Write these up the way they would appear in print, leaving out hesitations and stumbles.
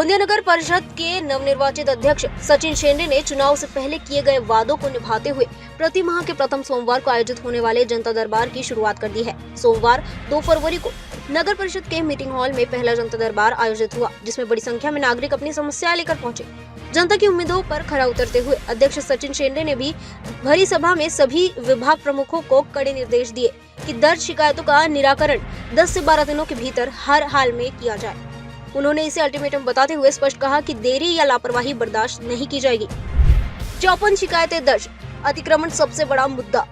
गोंदिया नगर परिषद के नवनिर्वाचित अध्यक्ष सचिन शेंडे ने चुनाव से पहले किए गए वादों को निभाते हुए प्रति माह के प्रथम सोमवार को आयोजित होने वाले जनता दरबार की शुरुआत कर दी है। सोमवार 2 फरवरी को नगर परिषद के मीटिंग हॉल में पहला जनता दरबार आयोजित हुआ, जिसमें बड़ी संख्या में नागरिक अपनी समस्याएं लेकर पहुंचे। जनता की उम्मीदों पर खरा उतरते हुए अध्यक्ष सचिन शेंडे ने भी भरी सभा में सभी विभाग प्रमुखों को कड़े निर्देश दिए कि दर्ज शिकायतों का निराकरण 10 से 12 दिनों के भीतर हर हाल में किया जाए। उन्होंने इसे अल्टीमेटम बताते हुए स्पष्ट कहा कि देरी या लापरवाही बर्दाश्त नहीं की जाएगी। 54 शिकायतें दर्ज, अतिक्रमण सबसे बड़ा मुद्दा।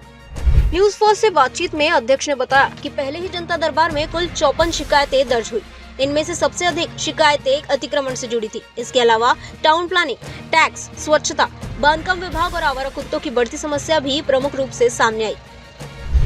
न्यूज फर्स्ट से बातचीत में अध्यक्ष ने बताया कि पहले ही जनता दरबार में कुल 54 शिकायतें दर्ज हुई। इनमें से सबसे अधिक शिकायतें अतिक्रमण से जुड़ी थी। इसके अलावा टाउन प्लानिंग, टैक्स, स्वच्छता, बांधकाम विभाग और आवारा कुत्तों की बढ़ती समस्या भी प्रमुख रूप से सामने आई।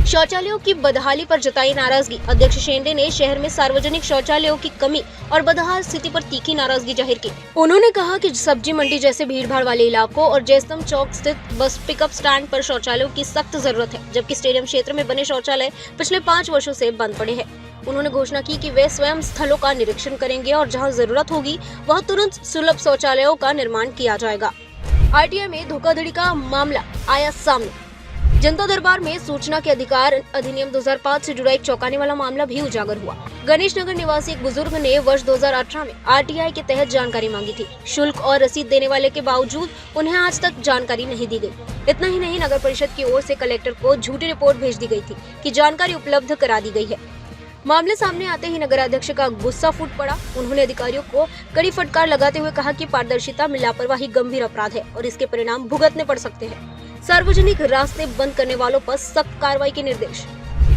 शौचालयों की बदहाली पर जताई नाराजगी। अध्यक्ष शेंडे ने शहर में सार्वजनिक शौचालयों की कमी और बदहाल स्थिति पर तीखी नाराजगी जाहिर की। उन्होंने कहा कि सब्जी मंडी जैसे भीड़भाड़ वाले इलाकों और जयस्तंभ चौक स्थित बस पिकअप स्टैंड पर शौचालयों की सख्त जरूरत है, जबकि स्टेडियम क्षेत्र में बने शौचालय पिछले 5 वर्षों से बंद पड़े हैं। उन्होंने घोषणा की कि वे स्वयं स्थलों का निरीक्षण करेंगे और जहां जरूरत होगी वहां तुरंत सुलभ शौचालयों का निर्माण किया जाएगा। आरटीआई में धोखाधड़ी का मामला आया सामने। जनता दरबार में सूचना के अधिकार अधिनियम 2005 से जुड़ा एक चौंकाने वाला मामला भी उजागर हुआ। गणेश नगर निवासी एक बुजुर्ग ने वर्ष 2018 में आरटीआई के तहत जानकारी मांगी थी। शुल्क और रसीद देने वाले के बावजूद उन्हें आज तक जानकारी नहीं दी गई। इतना ही नहीं, नगर परिषद की ओर से कलेक्टर को झूठी रिपोर्ट भेज दी गई थी कि जानकारी उपलब्ध करा दी गई है। मामले सामने आते ही नगराध्यक्ष का गुस्सा फूट पड़ा। उन्होंने अधिकारियों को कड़ी फटकार लगाते हुए कहा कि पारदर्शिता में लापरवाही गंभीर अपराध है और इसके परिणाम भुगतने पड़ सकते हैं। सार्वजनिक रास्ते बंद करने वालों पर सख्त कार्रवाई के निर्देश।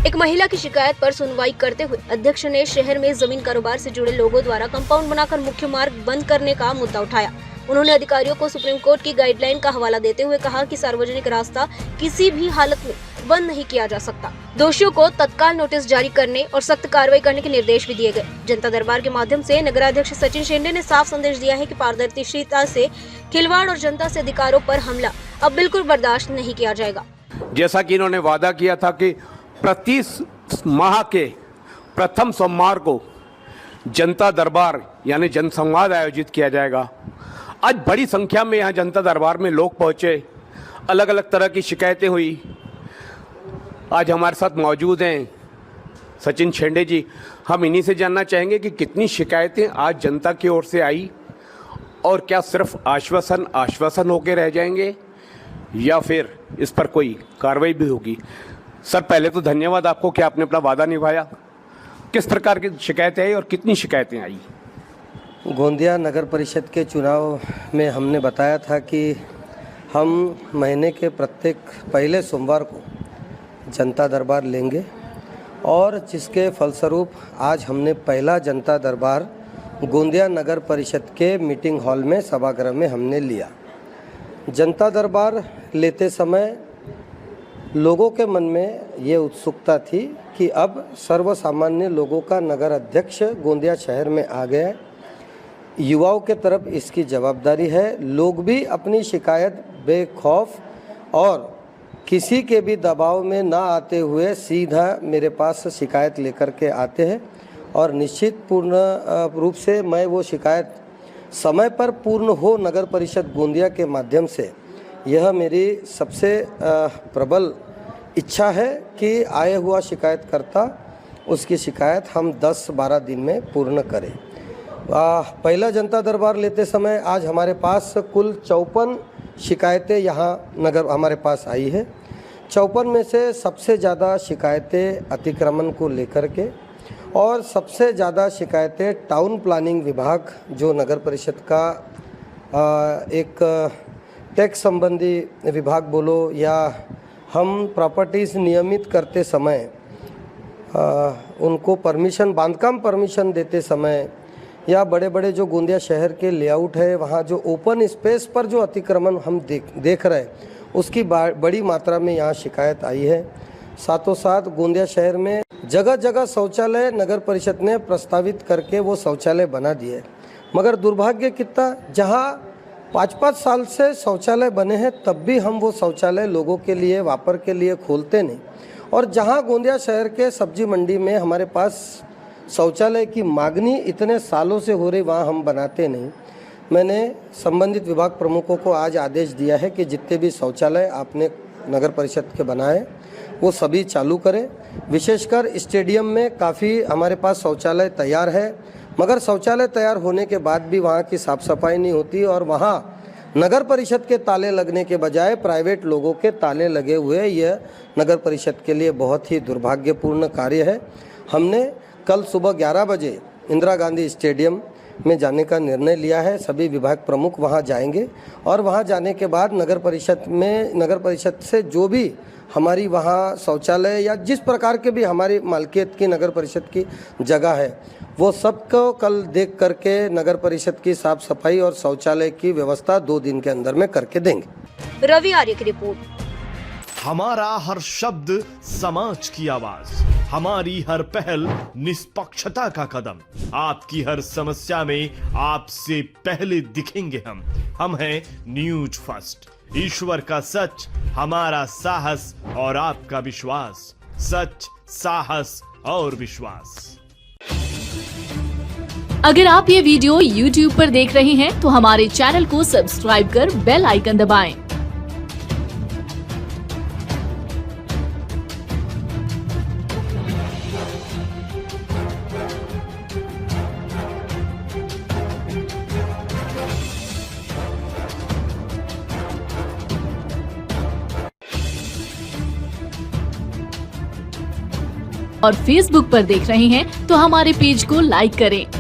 एक महिला की शिकायत पर सुनवाई करते हुए अध्यक्ष ने शहर में जमीन कारोबार से जुड़े लोगों द्वारा कंपाउंड बनाकर मुख्य मार्ग बंद करने का मुद्दा उठाया। उन्होंने अधिकारियों को सुप्रीम कोर्ट की गाइडलाइन का हवाला देते हुए कहा कि सार्वजनिक रास्ता किसी भी हालत में बंद नहीं किया जा सकता। दोषियों को तत्काल नोटिस जारी करने और सख्त कार्रवाई करने के निर्देश भी दिए गए। जनता दरबार के माध्यम से नगराध्यक्ष सचिन शेंडे ने साफ संदेश दिया है कि पारदर्शिता से खिलवाड़ और जनता से अधिकारों पर हमला अब बिल्कुल बर्दाश्त नहीं किया जाएगा। जैसा कि इन्होंने वादा किया था कि प्रति माह के प्रथम सोमवार को जनता दरबार यानी जनसंवाद आयोजित किया जाएगा। आज बड़ी संख्या में यहाँ जनता दरबार में लोग पहुँचे, अलग अलग तरह की शिकायतें हुई। आज हमारे साथ मौजूद हैं सचिन शेंडे जी। हम इन्हीं से जानना चाहेंगे कि कितनी शिकायतें आज जनता की ओर से आई और क्या सिर्फ आश्वासन होके रह जाएंगे या फिर इस पर कोई कार्रवाई भी होगी। सर, पहले तो धन्यवाद आपको कि आपने अपना वादा निभाया। किस प्रकार की शिकायतें आई और कितनी शिकायतें आई? गोंदिया नगर परिषद के चुनाव में हमने बताया था कि हम महीने के प्रत्येक पहले सोमवार को जनता दरबार लेंगे और जिसके फलस्वरूप आज हमने पहला जनता दरबार गोंदिया नगर परिषद के मीटिंग हॉल में सभागृह में हमने लिया। जनता दरबार लेते समय लोगों के मन में ये उत्सुकता थी कि अब सर्वसामान्य लोगों का नगर अध्यक्ष गोंदिया शहर में आ गया। युवाओं के तरफ इसकी जवाबदारी है। लोग भी अपनी शिकायत बेखौफ और किसी के भी दबाव में ना आते हुए सीधा मेरे पास शिकायत लेकर के आते हैं और निश्चित पूर्ण रूप से मैं वो शिकायत समय पर पूर्ण हो नगर परिषद गोंदिया के माध्यम से, यह मेरी सबसे प्रबल इच्छा है कि आए हुआ शिकायतकर्ता उसकी शिकायत हम 10-12 दिन में पूर्ण करें। पहला जनता दरबार लेते समय आज हमारे पास कुल 54 शिकायतें यहाँ नगर हमारे पास आई है। 54 में से सबसे ज़्यादा शिकायतें अतिक्रमण को लेकर के और सबसे ज़्यादा शिकायतें टाउन प्लानिंग विभाग जो नगर परिषद का एक टैक्स संबंधी विभाग बोलो या हम प्रॉपर्टीज़ नियमित करते समय उनको परमिशन, बांधकाम परमिशन देते समय या बड़े बड़े जो गोंदिया शहर के लेआउट है वहाँ जो ओपन स्पेस पर जो अतिक्रमण हम देख रहे हैं उसकी बड़ी मात्रा में यहाँ शिकायत आई है। साथों साथ गोंदिया शहर में जगह जगह शौचालय नगर परिषद ने प्रस्तावित करके वो शौचालय बना दिए, मगर दुर्भाग्य कितना जहाँ 5-5 साल से शौचालय बने हैं तब भी हम वो शौचालय लोगों के लिए वापर के लिए खोलते नहीं। और जहाँ गोंदिया शहर के सब्जी मंडी में हमारे पास शौचालय की मांगनी इतने सालों से हो रही, वहाँ हम बनाते नहीं। मैंने संबंधित विभाग प्रमुखों को आज आदेश दिया है कि जितने भी शौचालय आपने नगर परिषद के बनाए वो सभी चालू करें। विशेषकर स्टेडियम में काफ़ी हमारे पास शौचालय तैयार है, मगर शौचालय तैयार होने के बाद भी वहाँ की साफ़ सफाई नहीं होती और वहाँ नगर परिषद के ताले लगने के बजाय प्राइवेट लोगों के ताले लगे हुए, यह नगर परिषद के लिए बहुत ही दुर्भाग्यपूर्ण कार्य है। हमने कल सुबह 11 बजे इंदिरा गांधी स्टेडियम में जाने का निर्णय लिया है। सभी विभाग प्रमुख वहां जाएंगे और वहां जाने के बाद नगर परिषद से जो भी हमारी वहां शौचालय या जिस प्रकार के भी हमारी मालकियत की नगर परिषद की जगह है, वो सबको कल देख करके नगर परिषद की साफ सफाई और शौचालय की व्यवस्था 2 दिन के अंदर में करके देंगे। रवि आर्य की रिपोर्ट। हमारा हर शब्द समाज की आवाज, हमारी हर पहल निष्पक्षता का कदम, आपकी हर समस्या में आपसे पहले दिखेंगे हम हैं न्यूज फर्स्ट। ईश्वर का सच, हमारा साहस और आपका विश्वास। सच, साहस और विश्वास। अगर आप ये वीडियो YouTube पर देख रहे हैं तो हमारे चैनल को सब्सक्राइब कर बेल आइकन दबाएं। और Facebook पर देख रहे हैं तो हमारे पेज को लाइक करें।